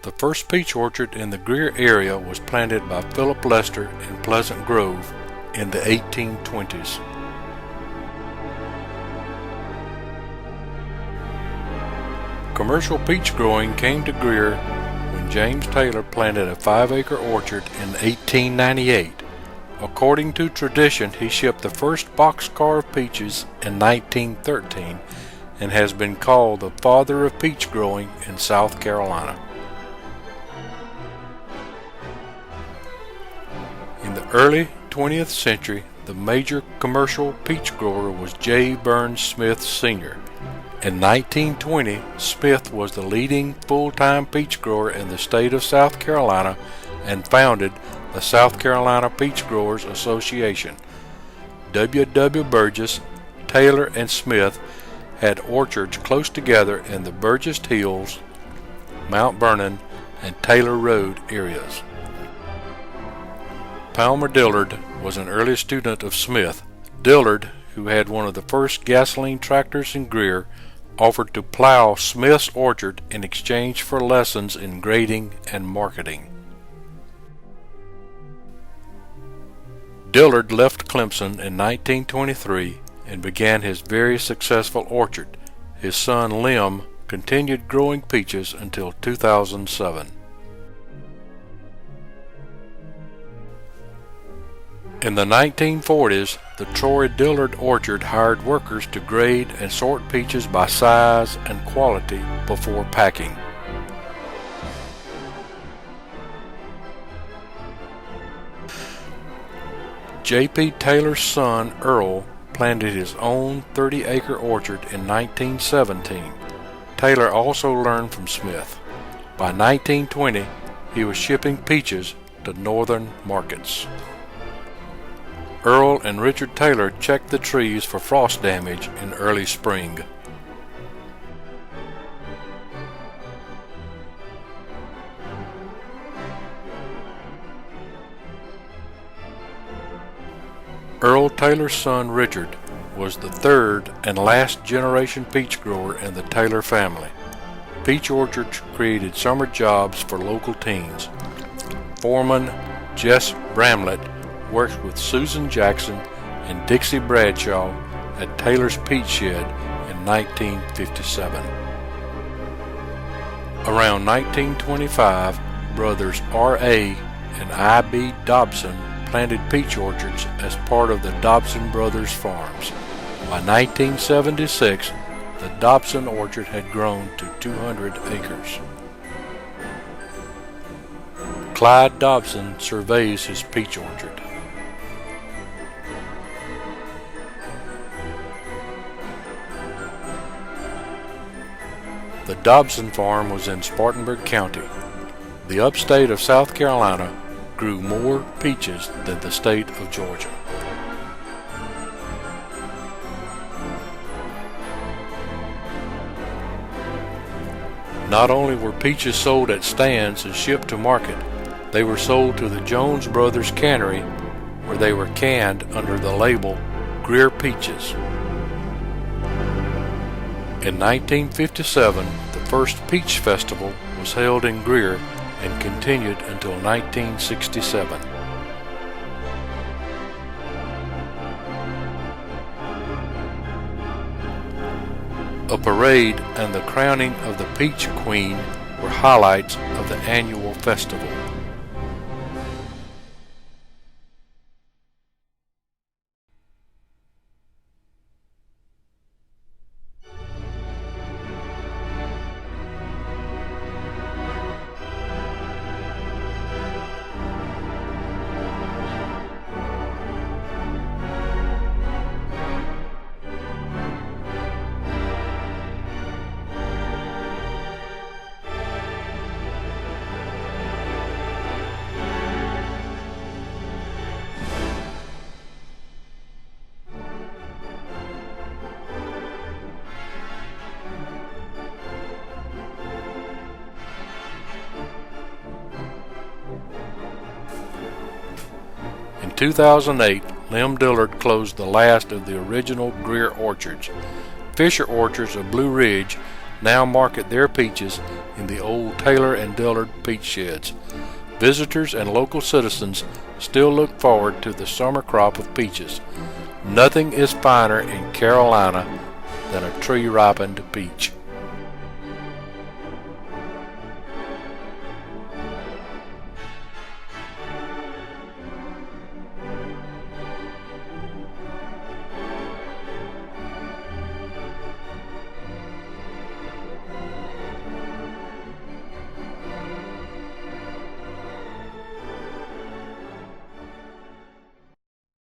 The first peach orchard in the Greer area was planted by Philip Lester in Pleasant Grove in the 1820s. Commercial peach growing came to Greer when James Taylor planted a 5-acre orchard in 1898. According to tradition, he shipped the first boxcar of peaches in 1913 and has been called the father of peach growing in South Carolina. In the early 20th century, the major commercial peach grower was J. Burns Smith Sr. In 1920, Smith was the leading full-time peach grower in the state of South Carolina and founded the South Carolina Peach Growers Association. W. W. Burgess, Taylor, and Smith had orchards close together in the Burgess Hills, Mount Vernon, and Taylor Road areas. Palmer Dillard was an early student of Smith. Dillard, who had one of the first gasoline tractors in Greer, offered to plow Smith's orchard in exchange for lessons in grading and marketing. Dillard left Clemson in 1923 and began his very successful orchard. His son Lem continued growing peaches until 2007. In the 1940s, the Troy Dillard Orchard hired workers to grade and sort peaches by size and quality before packing. J.P. Taylor's son Earl planted his own 30-acre orchard in 1917. Taylor also learned from Smith. By 1920, he was shipping peaches to northern markets. Earl and Richard Taylor checked the trees for frost damage in early spring. Earl Taylor's son Richard was the third and last generation peach grower in the Taylor family. Peach orchards created summer jobs for local teens. Foreman Jess Bramlett worked with Susan Jackson and Dixie Bradshaw at Taylor's Peach Shed in 1957. Around 1925, brothers R.A. and I.B. Dobson planted peach orchards as part of the Dobson Brothers Farms. By 1976, the Dobson orchard had grown to 200 acres. Clyde Dobson surveys his peach orchard. The Dobson farm was in Spartanburg County. The upstate of South Carolina grew more peaches than the state of Georgia. Not only were peaches sold at stands and shipped to market, they were sold to the Jones Brothers Cannery, where they were canned under the label Greer Peaches. In 1957, the first Peach Festival was held in Greer and continued until 1967. A parade and the crowning of the Peach Queen were highlights of the annual festival. In 2008, Lem Dillard closed the last of the original Greer orchards. Fisher Orchards of Blue Ridge now market their peaches in the old Taylor and Dillard peach sheds. Visitors and local citizens still look forward to the summer crop of peaches. Nothing is finer in Carolina than a tree-ripened peach.